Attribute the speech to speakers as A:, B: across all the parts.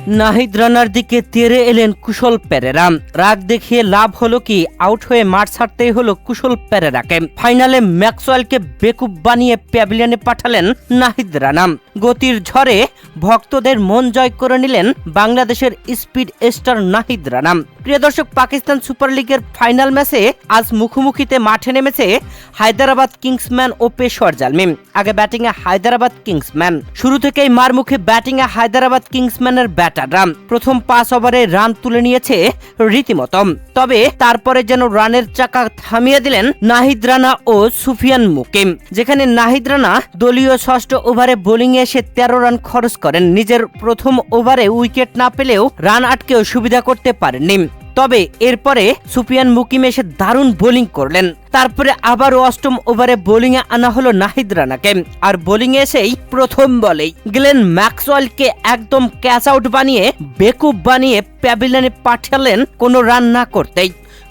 A: নাহিদ রানার দিকে তেড়ে এলেন কুশল পেরেরা। রাগ দেখিয়ে লাভ হলো কি, আউট হয়ে মাঠ ছাড়তেই হলো কুশল পেরেরাকে। ফাইনালে ম্যাক্সওয়েলকে বেকুব বানিয়ে প্যাভিলিয়নে পাঠালেন নাহিদ রানা। গতির ঝড়ে ভক্তদের মন জয় করে নিলেন বাংলাদেশের স্পিড স্টার নাহিদ রানা। প্রিয় দর্শক, পাকিস্তান সুপার লিগের ফাইনাল ম্যাচে আজ মুখোমুখিতে মাঠে নেমেছে হায়দ্রাবাদ কিংসম্যান ও পেশোয়ার জালমি। আগে ব্যাটিংয়ে হায়দ্রাবাদ কিংসম্যান, শুরু থেকেই মার মুখে ব্যাটিংয়ে হায়দ্রাবাদ কিংসম্যানের ব্যাটাররা। প্রথম 5 ওভারে রান তুলে নিয়েছে রীতিমতো, তবে তারপরে যেন রানের চাকা থামিয়ে দিলেন নাহিদ রানা ও সুফিয়ান মুকিম। যেখানে নাহিদ রানা দলীয় ষষ্ঠ ওভারে বোলিংয়ে এসে 13 রান খরচ করেন। নিজের প্রথম ওভারে উইকেট না পেলেও রান আটকেও সুবিধা করতে পারেননি। তবে এরপরে সুফিয়ান মুকিম এসে দারুণ বোলিং করলেন। তারপরে আবারও অষ্টম ওভারে বোলিংয়ে আনা হলো নাহিদ রানাকে। আর বোলিংয়ে এসেই প্রথম বলেই গ্লেন ম্যাক্সওয়েলকে একদম ক্যাচ আউট বানিয়ে বেকুব বানিয়ে প্যাভিলিয়নে পাঠালেন কোনো রান না করতেই।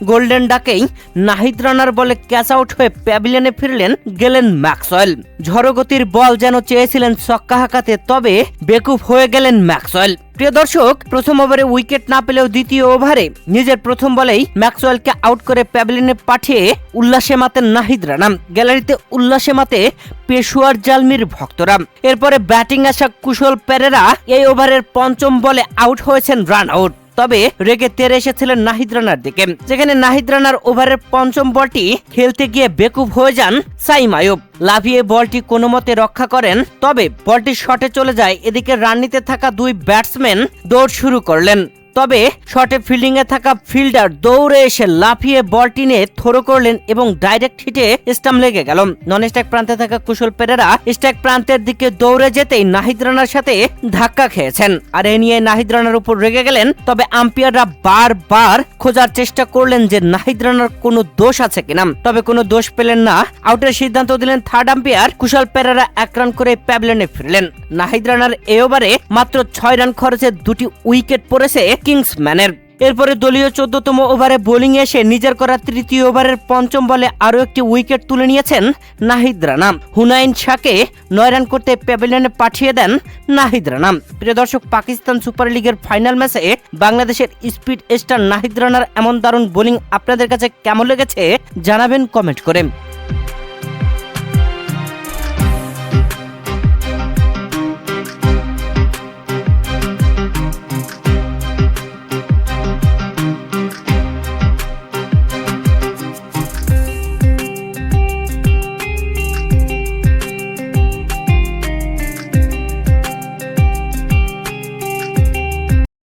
A: গোল্ডেন ডাকেই নাহিদ রানার বলে ক্যাচ আউট হয়ে প্যাভিলিয়নে ফিরলেন গেলেন ম্যাক্সওয়েল। ঝড়গতির বল যেন চেয়েছিলেন ছক্কা হাঁকাতে, তবে বেকুব হয়ে গেলেন ম্যাক্সওয়েল। প্রিয় দর্শক, প্রথম ওভারে উইকেট না পেলেও দ্বিতীয় ওভারে নিজের প্রথম বলেই ম্যাক্সওয়েলকে আউট করে প্যাভিলিয়নে পাঠিয়ে উল্লাসে মাতেন নাহিদ রানা। গ্যালারিতে উল্লাসে মাতে পেশোয়ার জালমির ভক্তরা। এরপরে ব্যাটিং আসা কুশল পেরেরা এই ওভারের পঞ্চম বলে আউট হয়েছেন রান আউট। তবে রেগে তেড়ে এসেছিলেন নাহিদ রানার দিকে। যেখানে নাহিদ রানার ওভারের পঞ্চম বলটি খেলতে গিয়ে বেকুব হয়ে যান সাইম আইয়ুব। লাফিয়ে বলটি কোনো মতে রক্ষা করেন, তবে বলটি শটে চলে যায়। এদিকে রান নিতে থাকা দুই ব্যাটসম্যান দৌড় শুরু করলেন, তবে শটে ফিল্ডিং এ থাকা ফিল্ডার দৌড়ে এসে লাফিয়ে বলটি নিয়ে থ্রো করলেন এবং ডাইরেক্ট হিটে স্টাম্প লেগে গেল। নন স্ট্রাইক প্রান্তে থাকা কুশল পেরেরা স্ট্রাইক প্রান্তের দিকে দৌড়ে যেতেই নাহিদ রানার সাথে ধাক্কা খেয়েছেন। আর এ নিয়ে নাহিদ রানার উপর রেগে গেলেন। তবে আম্পায়াররা বারবার খোঁজার চেষ্টা করলেন যে নাহিদ রানার কোনো দোষ আছে কিনা, তবে কোনো দোষ পেলেন না। আউটের সিদ্ধান্ত দিলেন থার্ড আম্পায়ার। কুশল পেরেরা 1 রান করে প্যাভিলিয়নে ফিরলেন। নাহিদ রানার এই ওভারে মাত্র 6 রান খরচে 2টি উইকেট পড়েছে কিংসম্যানের। এরপরে দলীয় 14তম ওভারে বোলিং এসে নিজের করা তৃতীয় ওভারের পঞ্চম বলে আরো একটি উইকেট তুলে নিয়েছেন নাহিদ রানা। হুনাইন শাহকে 9 রান করতে প্যাভিলিয়নে পাঠিয়ে দেন নাহিদ রানা। প্রিয় দর্শক, পাকিস্তান সুপার লিগের ফাইনাল ম্যাচে বাংলাদেশের স্পিড স্টার নাহিদ রানার এমন দারুণ বোলিং আপনাদের কাছে কেমন লেগেছে জানাবেন কমেন্ট করে।